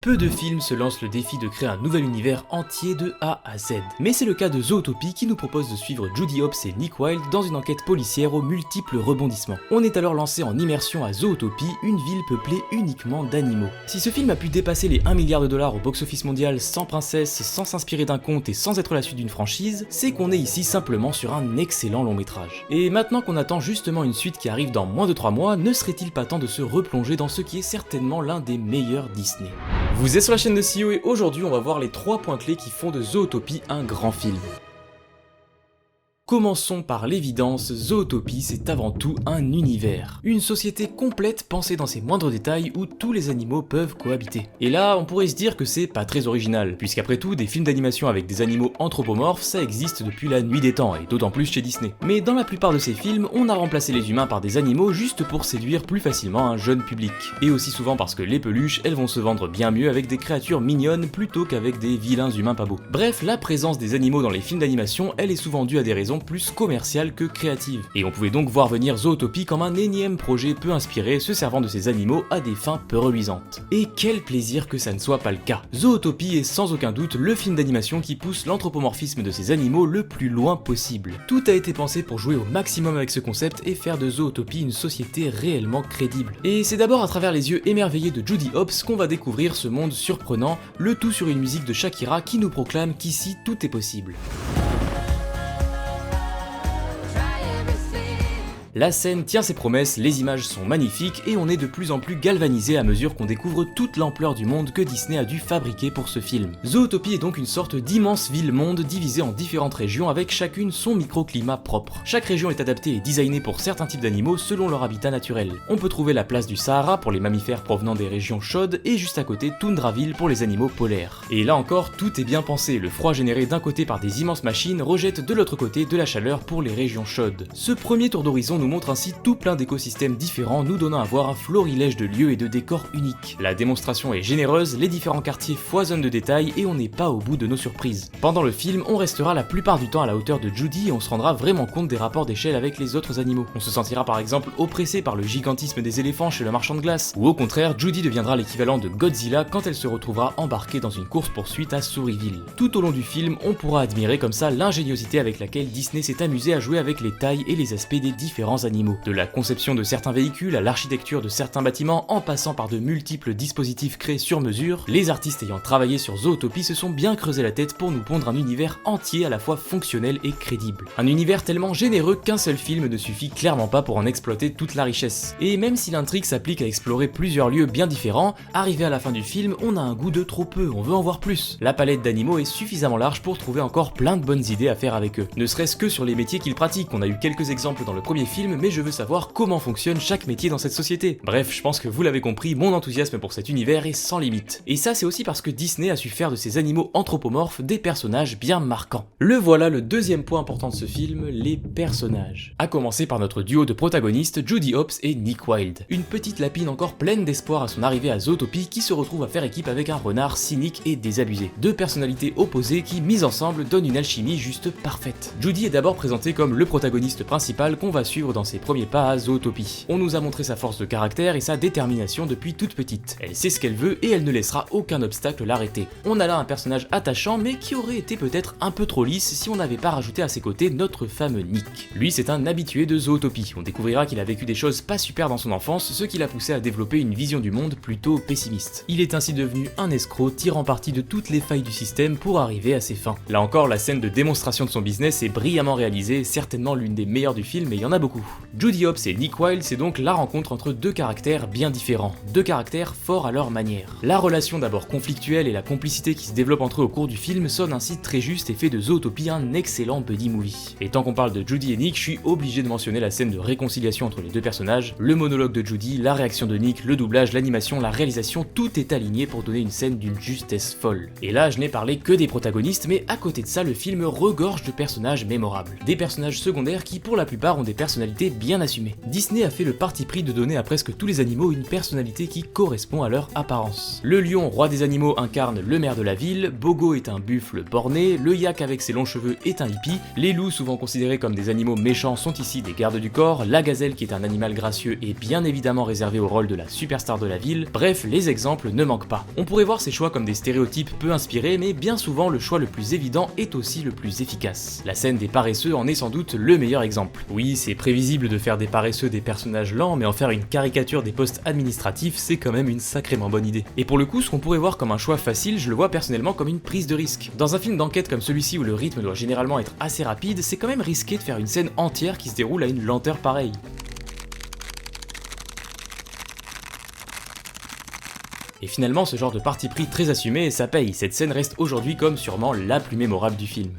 Peu de films se lancent le défi de créer un nouvel univers entier de A à Z. Mais c'est le cas de Zootopie qui nous propose de suivre Judy Hopps et Nick Wilde dans une enquête policière aux multiples rebondissements. On est alors lancé en immersion à Zootopie, une ville peuplée uniquement d'animaux. Si ce film a pu dépasser les 1 milliard de dollars au box-office mondial sans princesse, sans s'inspirer d'un conte et sans être la suite d'une franchise, c'est qu'on est ici simplement sur un excellent long métrage. Et maintenant qu'on attend justement une suite qui arrive dans moins de 3 mois, ne serait-il pas temps de se replonger dans ce qui est certainement l'un des meilleurs Disney? Vous êtes sur la chaîne de CEO et aujourd'hui on va voir les 3 points clés qui font de Zootopie un grand film. Commençons par l'évidence, Zootopie c'est avant tout un univers. Une société complète pensée dans ses moindres détails où tous les animaux peuvent cohabiter. Et là, on pourrait se dire que c'est pas très original, puisqu'après tout, des films d'animation avec des animaux anthropomorphes, ça existe depuis la nuit des temps, et d'autant plus chez Disney. Mais dans la plupart de ces films, on a remplacé les humains par des animaux juste pour séduire plus facilement un jeune public. Et aussi souvent parce que les peluches, elles vont se vendre bien mieux avec des créatures mignonnes plutôt qu'avec des vilains humains pas beaux. Bref, la présence des animaux dans les films d'animation, elle est souvent due à des raisons plus commerciales que créatives. Et on pouvait donc voir venir Zootopie comme un énième projet peu inspiré se servant de ces animaux à des fins peu reluisantes. Et quel plaisir que ça ne soit pas le cas. Zootopie est sans aucun doute le film d'animation qui pousse l'anthropomorphisme de ces animaux le plus loin possible. Tout a été pensé pour jouer au maximum avec ce concept et faire de Zootopie une société réellement crédible. Et c'est d'abord à travers les yeux émerveillés de Judy Hopps qu'on va découvrir ce monde surprenant, le tout sur une musique de Shakira qui nous proclame qu'ici tout est possible. La scène tient ses promesses, les images sont magnifiques et on est de plus en plus galvanisé à mesure qu'on découvre toute l'ampleur du monde que Disney a dû fabriquer pour ce film. Zootopie est donc une sorte d'immense ville-monde divisée en différentes régions avec chacune son microclimat propre. Chaque région est adaptée et designée pour certains types d'animaux selon leur habitat naturel. On peut trouver la place du Sahara pour les mammifères provenant des régions chaudes et juste à côté Tundraville pour les animaux polaires. Et là encore, tout est bien pensé, le froid généré d'un côté par des immenses machines rejette de l'autre côté de la chaleur pour les régions chaudes. Ce premier tour d'horizon nous montre ainsi tout plein d'écosystèmes différents, nous donnant à voir un florilège de lieux et de décors uniques. La démonstration est généreuse, les différents quartiers foisonnent de détails et on n'est pas au bout de nos surprises. Pendant le film, on restera la plupart du temps à la hauteur de Judy et on se rendra vraiment compte des rapports d'échelle avec les autres animaux. On se sentira par exemple oppressé par le gigantisme des éléphants chez le marchand de glace, ou au contraire, Judy deviendra l'équivalent de Godzilla quand elle se retrouvera embarquée dans une course-poursuite à Sourisville. Tout au long du film, on pourra admirer comme ça l'ingéniosité avec laquelle Disney s'est amusé à jouer avec les tailles et les aspects des différents animaux. De la conception de certains véhicules à l'architecture de certains bâtiments en passant par de multiples dispositifs créés sur mesure, les artistes ayant travaillé sur Zootopie se sont bien creusé la tête pour nous pondre un univers entier à la fois fonctionnel et crédible. Un univers tellement généreux qu'un seul film ne suffit clairement pas pour en exploiter toute la richesse. Et même si l'intrigue s'applique à explorer plusieurs lieux bien différents, arrivé à la fin du film, on a un goût de trop peu, on veut en voir plus. La palette d'animaux est suffisamment large pour trouver encore plein de bonnes idées à faire avec eux. Ne serait-ce que sur les métiers qu'ils pratiquent, on a eu quelques exemples dans le premier film, mais je veux savoir comment fonctionne chaque métier dans cette société. Bref, je pense que vous l'avez compris, mon enthousiasme pour cet univers est sans limite. Et ça c'est aussi parce que Disney a su faire de ces animaux anthropomorphes des personnages bien marquants. Le voilà le deuxième point important de ce film, les personnages. A commencer par notre duo de protagonistes, Judy Hopps et Nick Wilde. Une petite lapine encore pleine d'espoir à son arrivée à Zootopie qui se retrouve à faire équipe avec un renard cynique et désabusé. Deux personnalités opposées qui, mises ensemble, donnent une alchimie juste parfaite. Judy est d'abord présentée comme le protagoniste principal qu'on va suivre dans ses premiers pas à Zootopie. On nous a montré sa force de caractère et sa détermination depuis toute petite. Elle sait ce qu'elle veut et elle ne laissera aucun obstacle l'arrêter. On a là un personnage attachant mais qui aurait été peut-être un peu trop lisse si on n'avait pas rajouté à ses côtés notre fameux Nick. Lui c'est un habitué de Zootopie. On découvrira qu'il a vécu des choses pas super dans son enfance, ce qui l'a poussé à développer une vision du monde plutôt pessimiste. Il est ainsi devenu un escroc tirant parti de toutes les failles du système pour arriver à ses fins. Là encore, la scène de démonstration de son business est brillamment réalisée, certainement l'une des meilleures du film et il y en a beaucoup. Judy Hopps et Nick Wilde, c'est donc la rencontre entre deux caractères bien différents, deux caractères forts à leur manière. La relation d'abord conflictuelle et la complicité qui se développe entre eux au cours du film sonne ainsi très juste et fait de Zootopie un excellent buddy movie. Et tant qu'on parle de Judy et Nick, je suis obligé de mentionner la scène de réconciliation entre les deux personnages, le monologue de Judy, la réaction de Nick, le doublage, l'animation, la réalisation, tout est aligné pour donner une scène d'une justesse folle. Et là, je n'ai parlé que des protagonistes, mais à côté de ça, le film regorge de personnages mémorables. Des personnages secondaires qui, pour la plupart, ont des personnalités personnalité bien assumée. Disney a fait le parti pris de donner à presque tous les animaux une personnalité qui correspond à leur apparence. Le lion, roi des animaux, incarne le maire de la ville, Bogo est un buffle borné, le yak avec ses longs cheveux est un hippie, les loups souvent considérés comme des animaux méchants sont ici des gardes du corps, la gazelle qui est un animal gracieux est bien évidemment réservée au rôle de la superstar de la ville, bref, les exemples ne manquent pas. On pourrait voir ces choix comme des stéréotypes peu inspirés, mais bien souvent le choix le plus évident est aussi le plus efficace. La scène des paresseux en est sans doute le meilleur exemple. Oui, c'est prévisible de faire des paresseux des personnages lents, mais en faire une caricature des postes administratifs, c'est quand même une sacrément bonne idée. Et pour le coup, ce qu'on pourrait voir comme un choix facile, je le vois personnellement comme une prise de risque. Dans un film d'enquête comme celui-ci où le rythme doit généralement être assez rapide, c'est quand même risqué de faire une scène entière qui se déroule à une lenteur pareille. Et finalement, ce genre de parti pris très assumé, ça paye. Cette scène reste aujourd'hui comme sûrement la plus mémorable du film.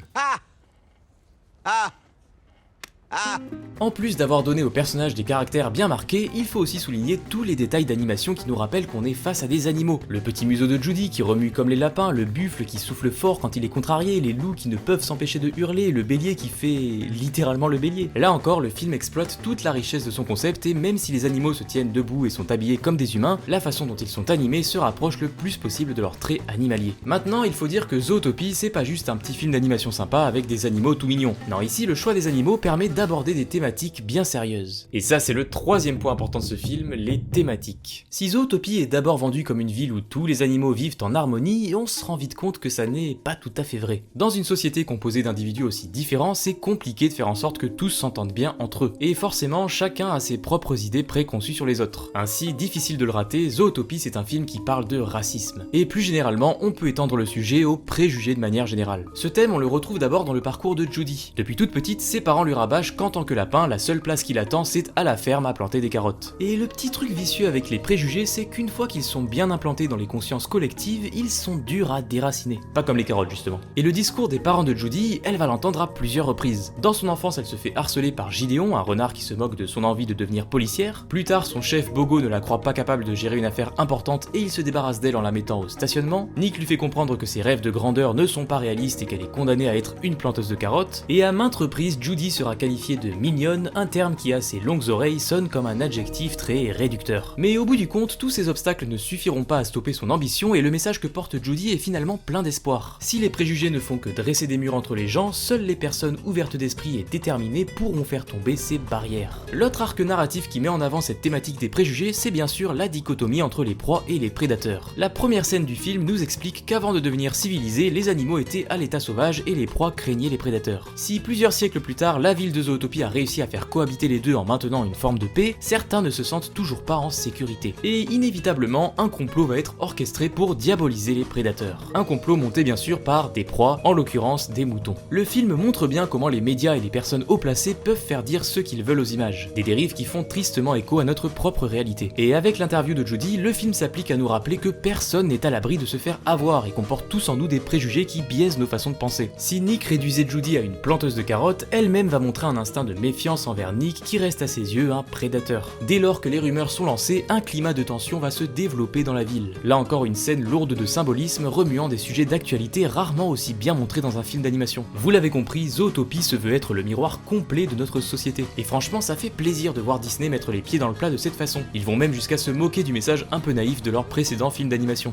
En plus d'avoir donné aux personnages des caractères bien marqués, il faut aussi souligner tous les détails d'animation qui nous rappellent qu'on est face à des animaux. Le petit museau de Judy qui remue comme les lapins, le buffle qui souffle fort quand il est contrarié, les loups qui ne peuvent s'empêcher de hurler, le bélier qui fait littéralement le bélier. Là encore, le film exploite toute la richesse de son concept et même si les animaux se tiennent debout et sont habillés comme des humains, la façon dont ils sont animés se rapproche le plus possible de leurs traits animaliers. Maintenant, il faut dire que Zootopie, c'est pas juste un petit film d'animation sympa avec des animaux tout mignons. Non, ici, le choix des animaux permet d'aborder des thématiques bien sérieuses. Et ça, c'est le troisième point important de ce film, les thématiques. Si Zootopie est d'abord vendu comme une ville où tous les animaux vivent en harmonie, on se rend vite compte que ça n'est pas tout à fait vrai. Dans une société composée d'individus aussi différents, c'est compliqué de faire en sorte que tous s'entendent bien entre eux. Et forcément, chacun a ses propres idées préconçues sur les autres. Ainsi, difficile de le rater, Zootopie c'est un film qui parle de racisme. Et plus généralement, on peut étendre le sujet aux préjugés de manière générale. Ce thème, on le retrouve d'abord dans le parcours de Judy. Depuis toute petite, ses parents lui rabâchent qu'en tant que lapin, la seule place qu'il attend, c'est à la ferme à planter des carottes. Et le petit truc vicieux avec les préjugés, c'est qu'une fois qu'ils sont bien implantés dans les consciences collectives, ils sont durs à déraciner. Pas comme les carottes justement. Et le discours des parents de Judy, elle va l'entendre à plusieurs reprises. Dans son enfance, elle se fait harceler par Gideon, un renard qui se moque de son envie de devenir policière. Plus tard, son chef Bogo ne la croit pas capable de gérer une affaire importante et il se débarrasse d'elle en la mettant au stationnement. Nick lui fait comprendre que ses rêves de grandeur ne sont pas réalistes et qu'elle est condamnée à être une planteuse de carottes. Et à maintes reprises, Judy sera qualifiée de mignonne, un terme qui à ses longues oreilles sonne comme un adjectif très réducteur. Mais au bout du compte, tous ces obstacles ne suffiront pas à stopper son ambition et le message que porte Judy est finalement plein d'espoir. Si les préjugés ne font que dresser des murs entre les gens, seules les personnes ouvertes d'esprit et déterminées pourront faire tomber ces barrières. L'autre arc narratif qui met en avant cette thématique des préjugés, c'est bien sûr la dichotomie entre les proies et les prédateurs. La première scène du film nous explique qu'avant de devenir civilisés, les animaux étaient à l'état sauvage et les proies craignaient les prédateurs. Si plusieurs siècles plus tard, la ville de Zootopie a réussi à faire cohabiter les deux en maintenant une forme de paix, certains ne se sentent toujours pas en sécurité. Et inévitablement, un complot va être orchestré pour diaboliser les prédateurs. Un complot monté bien sûr par des proies, en l'occurrence des moutons. Le film montre bien comment les médias et les personnes haut placées peuvent faire dire ce qu'ils veulent aux images. Des dérives qui font tristement écho à notre propre réalité. Et avec l'interview de Judy, le film s'applique à nous rappeler que personne n'est à l'abri de se faire avoir et qu'on porte tous en nous des préjugés qui biaisent nos façons de penser. Si Nick réduisait Judy à une planteuse de carottes, elle-même va montrer un instinct de méfiance envers Nick qui reste à ses yeux un prédateur. Dès lors que les rumeurs sont lancées, un climat de tension va se développer dans la ville. Là encore une scène lourde de symbolisme remuant des sujets d'actualité rarement aussi bien montrés dans un film d'animation. Vous l'avez compris, Zootopie se veut être le miroir complet de notre société. Et franchement, ça fait plaisir de voir Disney mettre les pieds dans le plat de cette façon. Ils vont même jusqu'à se moquer du message un peu naïf de leur précédent film d'animation.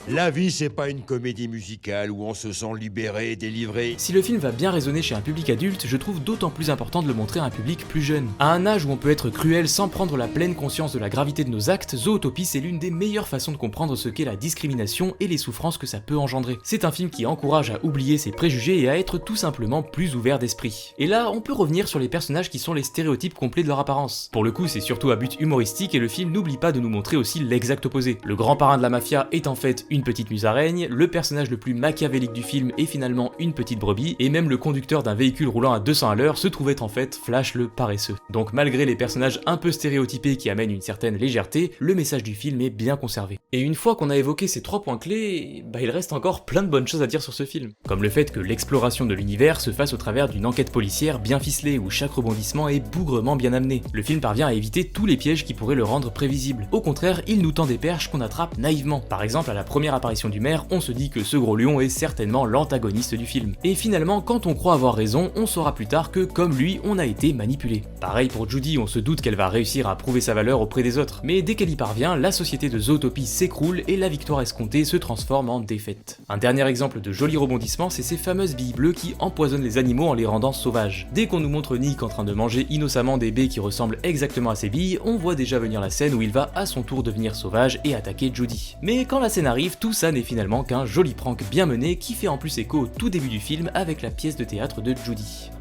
La vie, c'est pas une comédie musicale où on se sent libéré, délivré. Si le film va bien résonner chez un public adulte, je trouve d'autant plus important de le montrer à un public plus jeune. À un âge où on peut être cruel sans prendre la pleine conscience de la gravité de nos actes, Zootopie c'est l'une des meilleures façons de comprendre ce qu'est la discrimination et les souffrances que ça peut engendrer. C'est un film qui encourage à oublier ses préjugés et à être tout simplement plus ouvert d'esprit. Et là, on peut revenir sur les personnages qui sont les stéréotypes complets de leur apparence. Pour le coup, c'est surtout à but humoristique et le film n'oublie pas de nous montrer aussi l'exact opposé. Le grand parrain de la mafia est en fait une petite musaraigne, le personnage le plus machiavélique du film est finalement une petite brebis, et même le conducteur d'un véhicule roulant à 200 à l'heure se trouvait en fait Flash le paresseux. Donc malgré les personnages un peu stéréotypés qui amènent une certaine légèreté, le message du film est bien conservé. Et une fois qu'on a évoqué ces 3 points clés, il reste encore plein de bonnes choses à dire sur ce film. Comme le fait que l'exploration de l'univers se fasse au travers d'une enquête policière bien ficelée où chaque rebondissement est bougrement bien amené. Le film parvient à éviter tous les pièges qui pourraient le rendre prévisible. Au contraire, il nous tend des perches qu'on attrape naïvement. Par exemple, à la première apparition du maire, on se dit que ce gros lion est certainement l'antagoniste du film. Et finalement, quand on croit avoir raison, on saura plus tard que, comme lui, on a été été manipulée. Pareil pour Judy, on se doute qu'elle va réussir à prouver sa valeur auprès des autres, mais dès qu'elle y parvient, la société de Zootopie s'écroule et la victoire escomptée se transforme en défaite. Un dernier exemple de joli rebondissement, c'est ces fameuses billes bleues qui empoisonnent les animaux en les rendant sauvages. Dès qu'on nous montre Nick en train de manger innocemment des baies qui ressemblent exactement à ces billes, on voit déjà venir la scène où il va à son tour devenir sauvage et attaquer Judy. Mais quand la scène arrive, tout ça n'est finalement qu'un joli prank bien mené qui fait en plus écho au tout début du film avec la pièce de théâtre de Judy.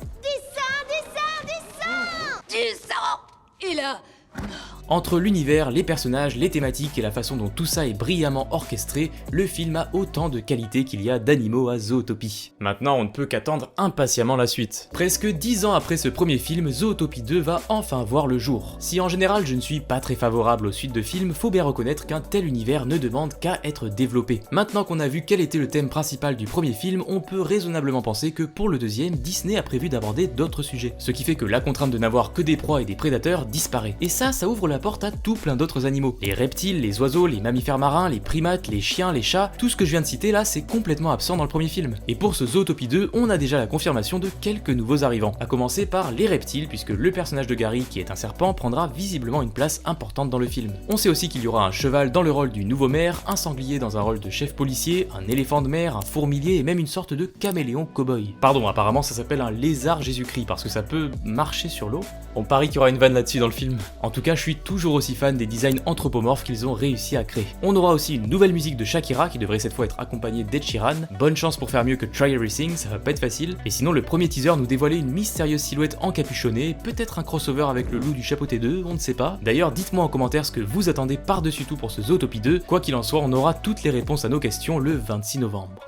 Du sang! Et là... Entre l'univers, les personnages, les thématiques et la façon dont tout ça est brillamment orchestré, le film a autant de qualité qu'il y a d'animaux à Zootopie. Maintenant, on ne peut qu'attendre impatiemment la suite. Presque 10 ans après ce premier film, Zootopie 2 va enfin voir le jour. Si en général je ne suis pas très favorable aux suites de films, faut bien reconnaître qu'un tel univers ne demande qu'à être développé. Maintenant qu'on a vu quel était le thème principal du premier film, on peut raisonnablement penser que pour le deuxième, Disney a prévu d'aborder d'autres sujets. Ce qui fait que la contrainte de n'avoir que des proies et des prédateurs disparaît. Et ça ouvre la porte à tout plein d'autres animaux. Les reptiles, les oiseaux, les mammifères marins, les primates, les chiens, les chats, tout ce que je viens de citer là, c'est complètement absent dans le premier film. Et pour ce Zootopie 2, on a déjà la confirmation de quelques nouveaux arrivants, à commencer par les reptiles, puisque le personnage de Gary, qui est un serpent, prendra visiblement une place importante dans le film. On sait aussi qu'il y aura un cheval dans le rôle du nouveau maire, un sanglier dans un rôle de chef policier, un éléphant de mer, un fourmilier et même une sorte de caméléon cow-boy. Pardon, apparemment ça s'appelle un lézard Jésus-Christ, parce que ça peut marcher sur l'eau. On parie qu'il y aura une vanne là-dessus dans le film. En tout cas, je suis toujours aussi fan des designs anthropomorphes qu'ils ont réussi à créer. On aura aussi une nouvelle musique de Shakira qui devrait cette fois être accompagnée d'Ed Sheeran. Bonne chance pour faire mieux que Try Everything, ça va pas être facile. Et sinon, le premier teaser nous dévoilait une mystérieuse silhouette encapuchonnée, peut-être un crossover avec le loup du chapeauté 2, on ne sait pas. D'ailleurs, dites-moi en commentaire ce que vous attendez par-dessus tout pour ce Zootopie 2. Quoi qu'il en soit, on aura toutes les réponses à nos questions le 26 novembre.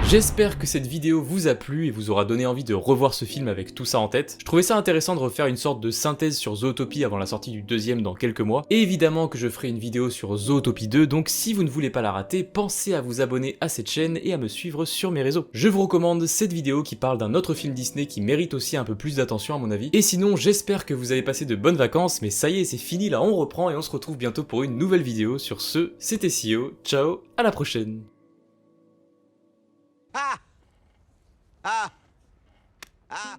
J'espère que cette vidéo vous a plu et vous aura donné envie de revoir ce film avec tout ça en tête. Je trouvais ça intéressant de refaire une sorte de synthèse sur Zootopie avant la sortie du deuxième dans quelques mois. Et évidemment que je ferai une vidéo sur Zootopie 2, donc si vous ne voulez pas la rater, pensez à vous abonner à cette chaîne et à me suivre sur mes réseaux. Je vous recommande cette vidéo qui parle d'un autre film Disney qui mérite aussi un peu plus d'attention à mon avis. Et sinon, j'espère que vous avez passé de bonnes vacances, mais ça y est, c'est fini, là on reprend et on se retrouve bientôt pour une nouvelle vidéo. Sur ce, c'était CEO, ciao, à la prochaine. Ah! Ah! Ah!